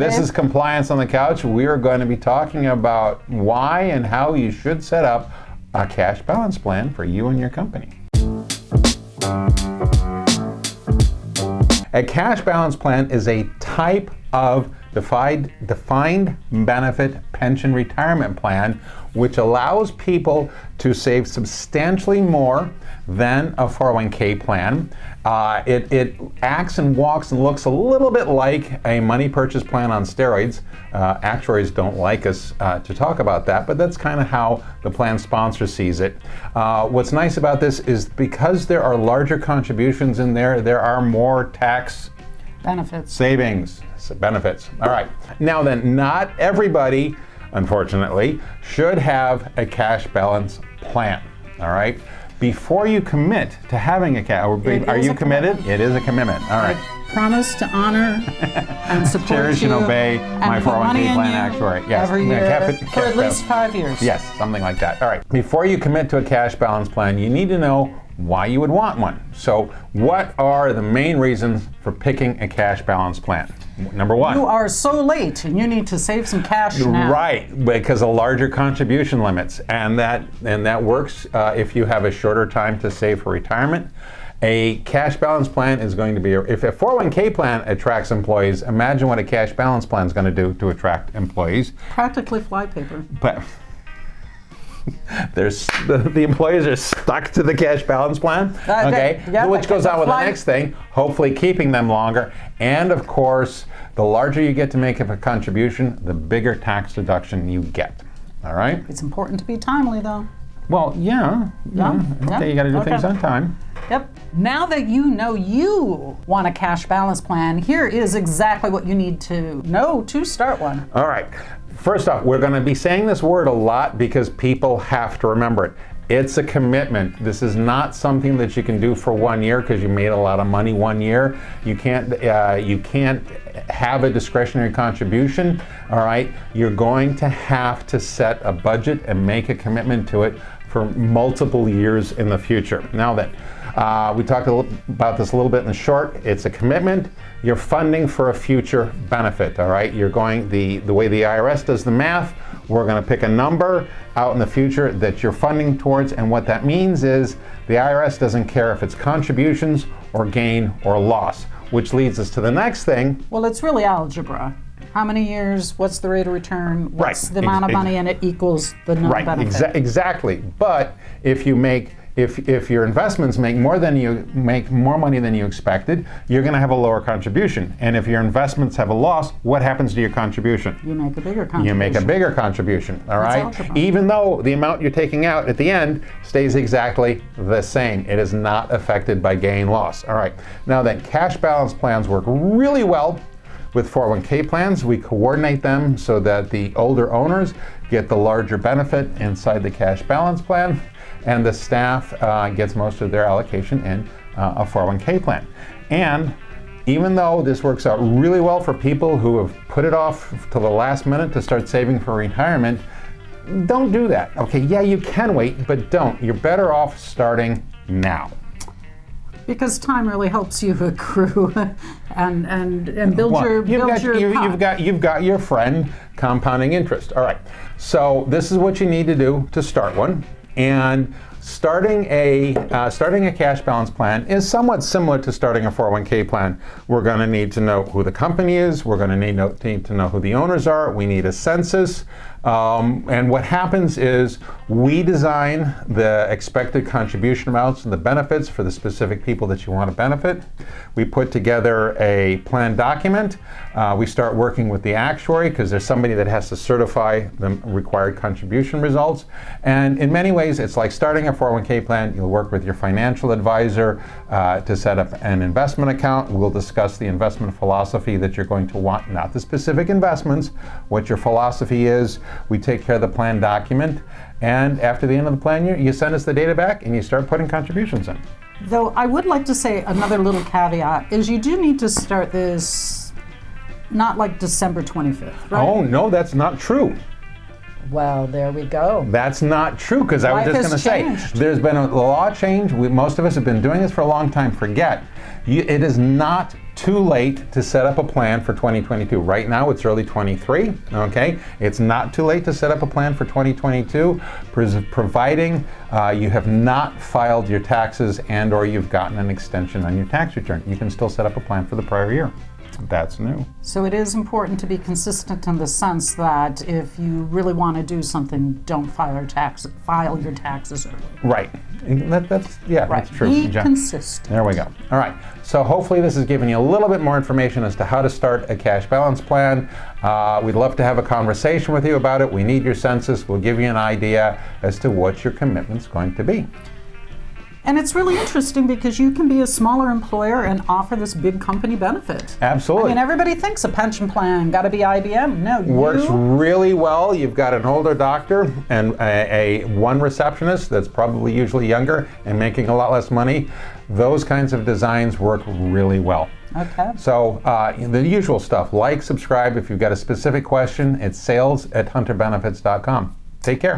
This is Compliance on the Couch. We are going to be talking about why and how you should set up a cash balance plan for you and your company. A cash balance plan is a type of defined benefit pension retirement plan which allows people to save substantially more than a 401k plan. It acts and walks and looks a little bit like a money purchase plan on steroids. Actuaries don't like us to talk about that, but that's kind of how the plan sponsor sees it. What's nice about this is because there are larger contributions in there, there are more tax benefits. Savings. Benefits. All right. Now then, not everybody, unfortunately, should have a cash balance plan. All right. Before you commit to having a cash, are you committed? It is a commitment. All right. I promise to honor and support Cherish and obey my 401k plan actuary. Yes. Every year for at least 5 years. Yes, something like that. All right. Before you commit to a cash balance plan, you need to know why you would want one. So, what are the main reasons for picking a cash balance plan? Number one. You are so late and you need to save some cash now. Right, because of larger contribution limits. And that works if you have a shorter time to save for retirement. A cash balance plan is going to be, if a 401k plan attracts employees, imagine what a cash balance plan is going to do to attract employees. Practically flypaper. But the employees are stuck to the cash balance plan, okay? Which goes on with the next thing, hopefully keeping them longer. And of course, the larger you get to make of a contribution, the bigger tax deduction you get. All right? It's important to be timely, though. Well, yeah. Okay, you got to do things on time. Yep. Now that you know you want a cash balance plan, here is exactly what you need to know to start one. All right. First off, we're going to be saying this word a lot because people have to remember it. It's a commitment. This is not something that you can do for 1 year because you made a lot of money 1 year. You can't have a discretionary contribution. All right, you're going to have to set a budget and make a commitment to it for multiple years in the future. Now then, we talked about this a little bit in the short. It's a commitment. You're funding for a future benefit, all right? You're going, the way the IRS does the math, we're gonna pick a number out in the future that you're funding towards, and what that means is the IRS doesn't care if it's contributions or gain or loss, which leads us to the next thing. Well, it's really algebra. How many years, what's the rate of return, what's the amount of money, and it equals the non-benefit. Right, exactly. But if you make If your investments make more money than you expected, you're going to have a lower contribution. And if your investments have a loss, what happens to your contribution? You make a bigger contribution. You make a bigger contribution, all right? Even though the amount you're taking out at the end stays exactly the same. It is not affected by gain loss. All right. Now then, cash balance plans work really well with 401k plans. We coordinate them so that the older owners get the larger benefit inside the cash balance plan, and the staff gets most of their allocation in a 401k plan. And even though this works out really well for people who have put it off to the last minute to start saving for retirement, don't do that. Okay, yeah, you can wait, but don't. You're better off starting now. Because time really helps you accrue and build your You've got your friend compounding interest. All right. So this is what you need to do to start one. And starting a cash balance plan is somewhat similar to starting a 401k plan. We're going to need to know who the company is. We're going to need to know who the owners are. We need a census. And what happens is we design the expected contribution amounts and the benefits for the specific people that you want to benefit. We put together a plan document. We start working with the actuary because there's somebody that has to certify the required contribution results. And in many ways, it's like starting a 401k plan. You'll work with your financial advisor to set up an investment account. We'll discuss the investment philosophy that you're going to want, not the specific investments, what your philosophy is. We take care of the plan document, and after the end of the plan year, you send us the data back and you start putting contributions in. Though I would like to say another little caveat is you do need to start this not like December 25th, right? Oh, no, that's not true. Well, there we go. That's not true, because I was Life just going to has say, changed. there's been a law change. Most of us have been doing this for a long time. Forget. It is not too late to set up a plan for 2022. Right now, it's early 23, okay? It's not too late to set up a plan for 2022, providing you have not filed your taxes and or you've gotten an extension on your tax return. You can still set up a plan for the prior year. That's new. So it is important to be consistent in the sense that if you really want to do something, don't file your taxes early. Right. That's true. Be consistent. There we go. All right. So hopefully this has given you a little bit more information as to how to start a cash balance plan. We'd love to have a conversation with you about it. We need your census. We'll give you an idea as to what your commitment's going to be. And it's really interesting because you can be a smaller employer and offer this big company benefit. Absolutely. I mean, everybody thinks a pension plan, got to be IBM. No, Works really well. You've got an older doctor and one receptionist that's probably usually younger and making a lot less money. Those kinds of designs work really well. Okay. So the usual stuff, like, subscribe. If you've got a specific question, it's sales@hunterbenefits.com. Take care.